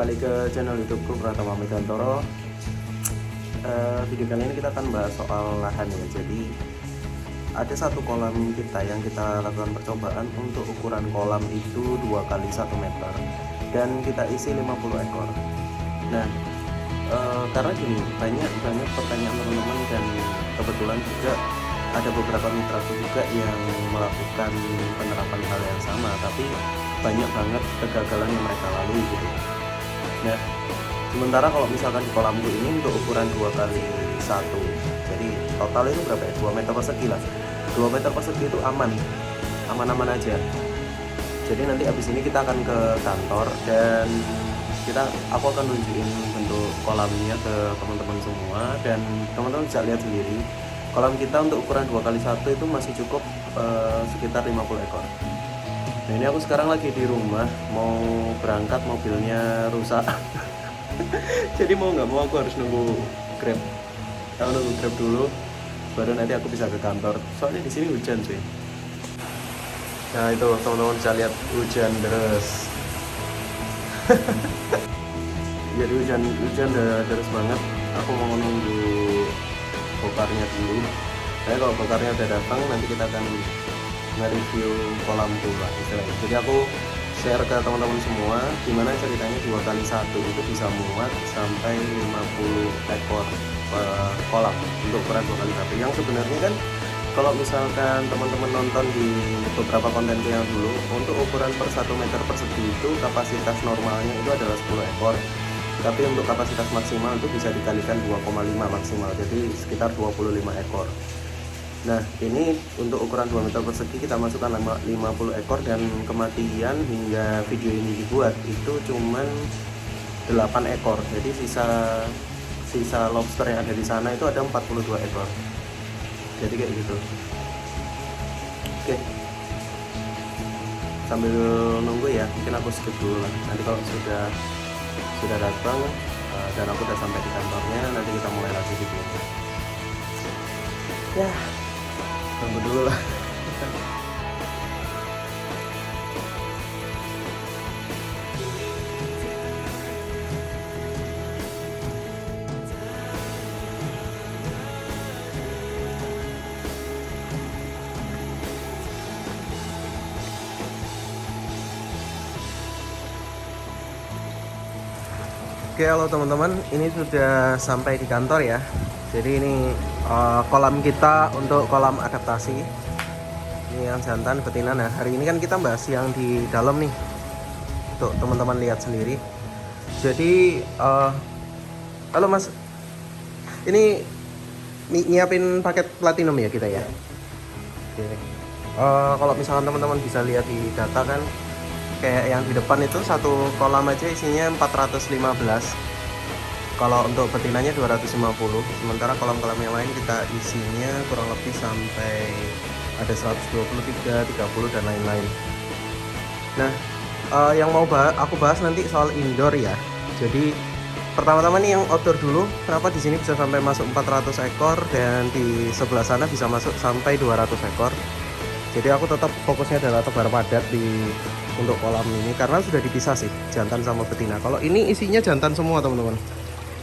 kembali ke channel YouTubeku Pratama Megantoro. Video kali ini kita akan bahas soal lahan ya. Jadi ada satu kolam kita yang kita lakukan percobaan untuk ukuran kolam itu 2 kali 1 meter dan kita isi 50 ekor. Nah, karena gini, banyak pertanyaan teman-teman dan kebetulan juga ada beberapa mitra juga yang melakukan penerapan hal yang sama, tapi banyak banget kegagalan yang mereka lalui gitu. Nah, sementara kalau misalkan di kolamku ini untuk ukuran 2 kali 1, jadi total itu berapa ya? 2 meter persegi lah. 2 meter persegi itu aman aja. Jadi nanti abis ini kita akan ke kantor dan aku akan nunjukin bentuk kolamnya ke teman-teman semua, dan teman-teman bisa lihat sendiri kolam kita untuk ukuran 2 kali 1 itu masih cukup sekitar 50 ekor. Nah, ini aku sekarang lagi di rumah, mau berangkat mobilnya rusak. Jadi mau nggak mau aku harus nunggu Grab. Aku nunggu Grab dulu, baru nanti aku bisa ke kantor. Soalnya di sini hujan sih. Nah itu teman-teman bisa lihat hujan deras. Jadi hujan deras banget. Aku mau nunggu bokarnya dulu. Kalau bokarnya udah datang, nanti kita akan nge-review kolamku lah istilahnya. Jadi aku share ke teman-teman semua gimana ceritanya 2 kali 1 itu bisa muat sampai 50 ekor kolam untuk ukuran 2 kali 1. Yang sebenarnya kan kalau misalkan teman-teman nonton di beberapa kontenku yang dulu, untuk ukuran per 1 meter persegi itu kapasitas normalnya itu adalah 10 ekor. Tapi untuk kapasitas maksimal itu bisa dikalikan 2,5 maksimal, jadi sekitar 25 ekor. Nah, ini untuk ukuran 2 meter persegi kita masukkan 50 ekor, dan kematian hingga video ini dibuat itu cuman 8 ekor. Jadi sisa lobster yang ada di sana itu ada 42 ekor. Jadi kayak gitu. Oke. Sambil nunggu ya, mungkin aku skip dulu lah. Nanti kalau sudah datang dan aku udah sampai di kantornya, nanti kita mulai lagi videonya. Ya, tunggu dulu lah. Oke, halo teman-teman, ini sudah sampai di kantor ya. Jadi ini kolam kita untuk kolam adaptasi. Ini yang jantan, betina. Nah, hari ini kan kita bahas yang di dalam nih, untuk teman-teman lihat sendiri. Jadi halo mas, ini nyiapin paket platinum ya kita ya. Oke. Kalau misalkan teman-teman bisa lihat di data kan, kayak yang di depan itu satu kolam aja isinya 415. Kalau untuk betinanya 250. Sementara kolam-kolam yang lain kita isinya kurang lebih sampai ada 123, 30 dan lain-lain. Nah, yang mau aku bahas nanti soal indoor ya. Jadi pertama-tama nih yang outdoor dulu. Kenapa di sini bisa sampai masuk 400 ekor dan di sebelah sana bisa masuk sampai 200 ekor. Jadi aku tetap fokusnya adalah tebar padat untuk kolam ini karena sudah dipisah sih jantan sama betina. Kalau ini isinya jantan semua teman-teman.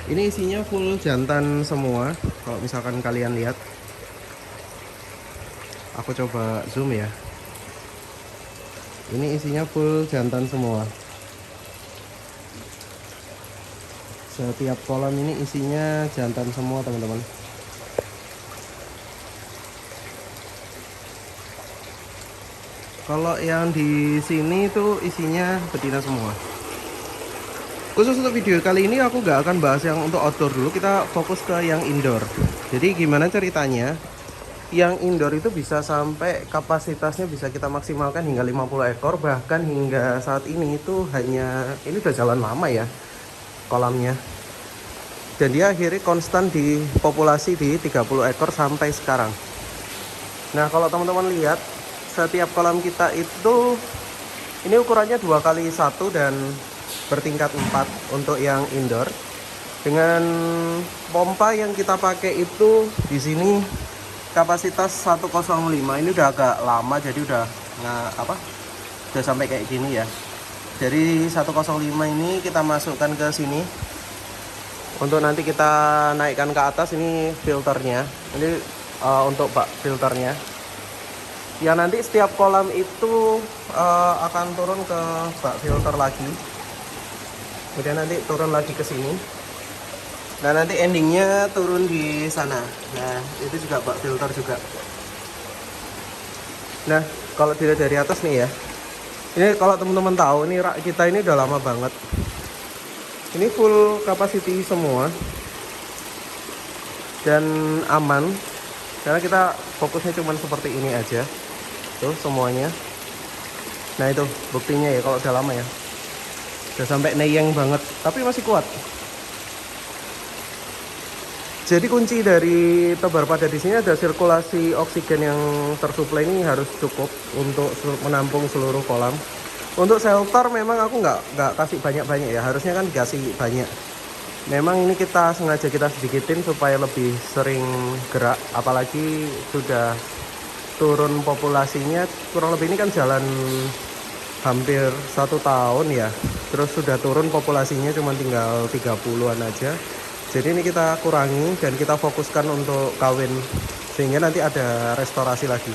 Ini isinya full jantan semua. Kalau misalkan kalian lihat, aku coba zoom ya. Ini isinya full jantan semua. Setiap kolam ini isinya jantan semua teman-teman. Kalau yang di sini tuh isinya betina semua. Khusus untuk video kali ini aku nggak akan bahas yang untuk outdoor dulu, kita fokus ke yang indoor. Jadi gimana ceritanya? Yang indoor itu bisa sampai kapasitasnya bisa kita maksimalkan hingga 50 ekor, bahkan hingga saat ini itu ini udah jalan lama ya kolamnya. Dan dia akhirnya konstan di populasi di 30 ekor sampai sekarang. Nah, kalau teman-teman lihat, setiap kolam kita itu ini ukurannya 2 kali 1 dan bertingkat 4 untuk yang indoor. Dengan pompa yang kita pakai itu di sini kapasitas 105. Ini udah agak lama, jadi udah sampai kayak gini ya. Dari 105 ini kita masukkan ke sini. Untuk nanti kita naikkan ke atas, ini filternya. Ini untuk bak filternya. Ya nanti setiap kolam itu akan turun ke bak filter lagi. Kemudian nanti turun lagi ke sini. Nah nanti endingnya turun di sana. Nah itu juga bak filter juga. Nah kalau dilihat dari atas nih ya, ini kalau teman-teman tahu, ini rak kita ini udah lama banget. Ini full capacity semua dan aman karena kita fokusnya cuman seperti ini aja tuh semuanya. Nah itu buktinya ya kalau udah lama ya, udah sampai neyeng banget tapi masih kuat. Jadi kunci dari tebar padat di sini ada sirkulasi oksigen yang tersuplai ini harus cukup untuk menampung seluruh kolam. Untuk shelter memang aku nggak kasih banyak-banyak ya, harusnya kan dikasih banyak. Memang ini kita sengaja kita sedikitin supaya lebih sering gerak, apalagi sudah turun populasinya kurang lebih, ini kan jalan hampir 1 tahun ya, terus sudah turun populasinya cuma tinggal 30-an aja. Jadi ini kita kurangi dan kita fokuskan untuk kawin sehingga nanti ada restorasi lagi.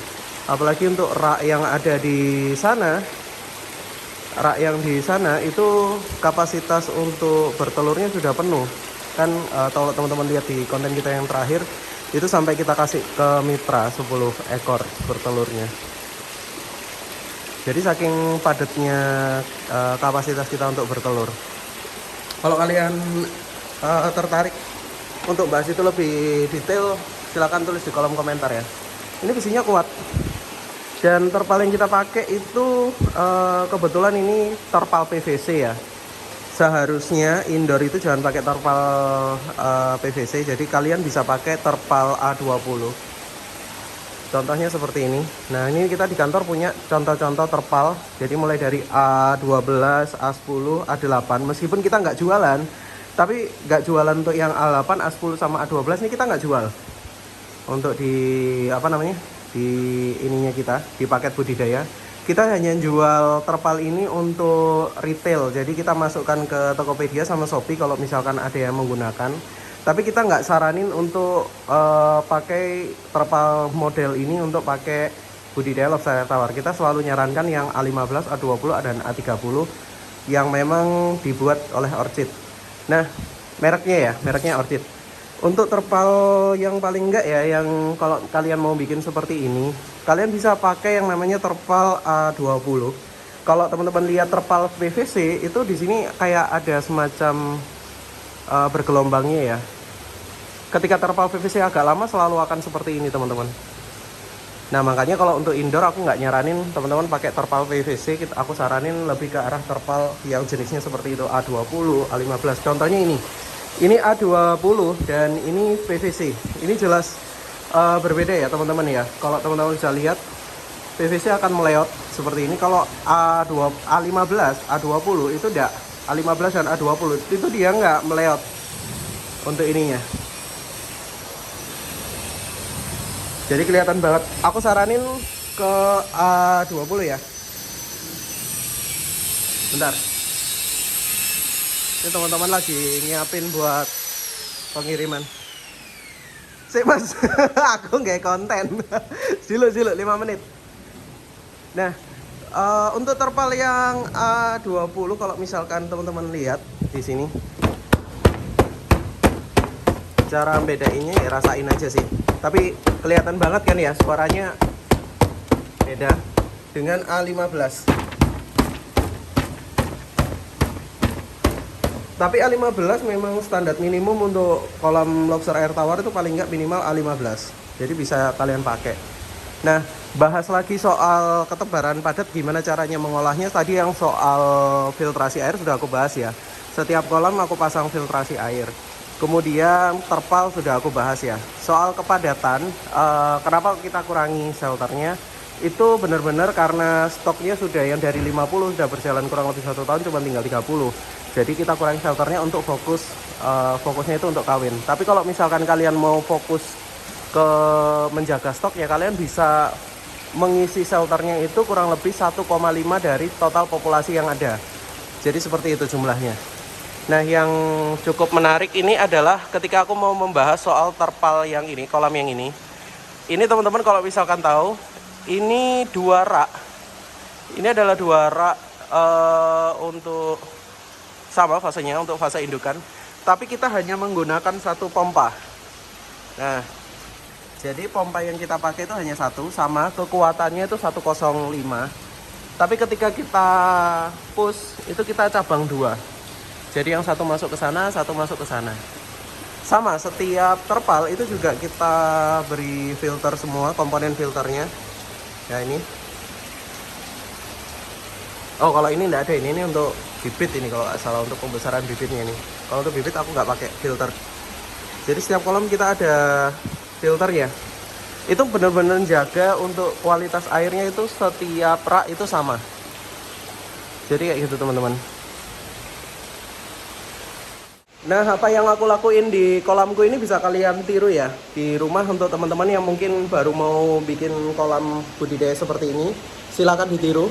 Apalagi untuk rak yang ada di sana, rak yang di sana itu kapasitas untuk bertelurnya sudah penuh kan. Kalau teman-teman lihat di konten kita yang terakhir itu sampai kita kasih ke mitra 10 ekor bertelurnya. Jadi saking padatnya kapasitas kita untuk bertelur. Kalau kalian tertarik untuk bahas itu lebih detail, silahkan tulis di kolom komentar ya. Ini besinya kuat. Dan terpal yang kita pakai itu kebetulan ini terpal PVC ya. Seharusnya indoor itu jangan pakai terpal PVC. Jadi kalian bisa pakai terpal A20. Contohnya seperti ini. Nah ini kita di kantor punya contoh-contoh terpal. Jadi mulai dari A12, A10, A8. Meskipun kita nggak jualan, tapi nggak jualan untuk yang A8, A10 sama A12 ini kita nggak jual. Untuk di apa namanya? Di ininya kita di paket budidaya kita hanya jual terpal ini untuk retail. Jadi kita masukkan ke Tokopedia sama Shopee kalau misalkan ada yang menggunakan, tapi kita nggak saranin untuk pakai terpal model ini untuk pakai budidaya lobster air tawar. Kita selalu nyarankan yang A15, A20 dan A30 yang memang dibuat oleh Orchid. Nah mereknya Orchid. Untuk terpal yang paling enggak ya, yang kalau kalian mau bikin seperti ini, kalian bisa pakai yang namanya terpal A20. Kalau teman-teman lihat terpal PVC itu di sini kayak ada semacam bergelombangnya ya. Ketika terpal PVC agak lama selalu akan seperti ini teman-teman. Nah makanya kalau untuk indoor aku nggak nyaranin teman-teman pakai terpal PVC. Aku saranin lebih ke arah terpal yang jenisnya seperti itu, A20, A15. Contohnya ini A20 dan ini PVC. Ini jelas berbeda ya teman-teman ya. Kalau teman-teman bisa lihat, PVC akan meleot seperti ini. Kalau A15, A20 itu enggak. A15 dan A20 itu dia nggak meleot untuk ininya. Jadi kelihatan banget. Aku saranin ke A20 ya. Bentar. Ini teman-teman lagi nyiapin buat pengiriman. Sik mas, aku nggak konten. Silu 5 menit. Nah, untuk terpal yang A20 kalau misalkan teman-teman lihat di sini, cara bedainnya ya rasain aja sih. Tapi kelihatan banget kan ya suaranya beda dengan A15. Tapi A15 memang standar minimum untuk kolam lobster air tawar itu paling nggak minimal A15. Jadi bisa kalian pakai. Nah, bahas lagi soal ketebaran padat, gimana caranya mengolahnya. Tadi yang soal filtrasi air sudah aku bahas ya. Setiap kolam aku pasang filtrasi air. Kemudian terpal sudah aku bahas ya. Soal kepadatan, kenapa kita kurangi shelternya? Itu benar-benar karena stoknya sudah yang dari 50 sudah berjalan kurang lebih 1 tahun, cuma tinggal 30. Jadi kita kurangi shelternya untuk fokusnya itu untuk kawin. Tapi kalau misalkan kalian mau fokus ke menjaga stok ya, kalian bisa mengisi shelternya itu kurang lebih 1,5 dari total populasi yang ada. Jadi seperti itu jumlahnya. Nah, yang cukup menarik ini adalah ketika aku mau membahas soal terpal yang ini, kolam yang ini. Ini teman-teman kalau misalkan tahu, ini 2 rak. Ini adalah 2 rak untuk sama fasenya, untuk fase indukan. Tapi kita hanya menggunakan 1 pompa. Nah, jadi pompa yang kita pakai itu hanya 1, sama kekuatannya itu 105. Tapi ketika kita push, itu kita cabang 2. Jadi yang 1 masuk ke sana, 1 masuk ke sana. Sama, setiap terpal itu juga kita beri filter semua, komponen filternya. Ya ini. Oh, kalau ini enggak ada, ini untuk bibit ini kalau nggak salah, untuk pembesaran bibitnya ini. Kalau untuk bibit aku nggak pakai filter. Jadi setiap kolam kita ada filternya. Itu benar-benar jaga untuk kualitas airnya, itu setiap rak itu sama. Jadi kayak gitu teman-teman. Nah, apa yang aku lakuin di kolamku ini bisa kalian tiru ya di rumah. Untuk teman-teman yang mungkin baru mau bikin kolam budidaya seperti ini, silakan ditiru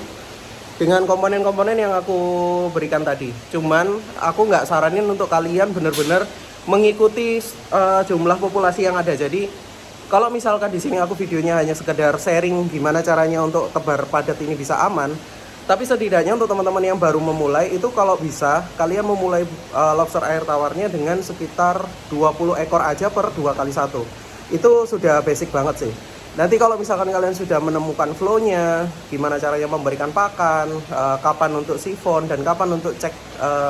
dengan komponen-komponen yang aku berikan tadi. Cuman aku nggak saranin untuk kalian benar-benar mengikuti jumlah populasi yang ada. Jadi kalau misalkan di sini aku videonya hanya sekedar sharing gimana caranya untuk tebar padat ini bisa aman, tapi setidaknya untuk teman-teman yang baru memulai itu, kalau bisa kalian memulai lobster air tawarnya dengan sekitar 20 ekor aja per 2x1. Itu sudah basic banget sih. Nanti kalau misalkan kalian sudah menemukan flow-nya, gimana caranya memberikan pakan, kapan untuk sifon, dan kapan untuk cek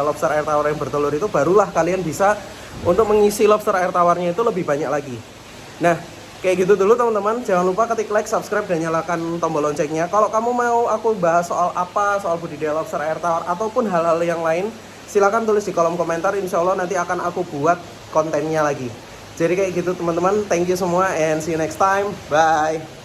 lobster air tawar yang bertelur, itu barulah kalian bisa untuk mengisi lobster air tawarnya itu lebih banyak lagi. Nah, kayak gitu dulu teman-teman. Jangan lupa ketik like, subscribe, dan nyalakan tombol loncengnya. Kalau kamu mau aku bahas soal apa, soal budidaya lobster air tawar ataupun hal-hal yang lain, silahkan tulis di kolom komentar. Insya Allah nanti akan aku buat kontennya lagi. Jadi kayak gitu teman-teman. Thank you semua and see you next time. Bye.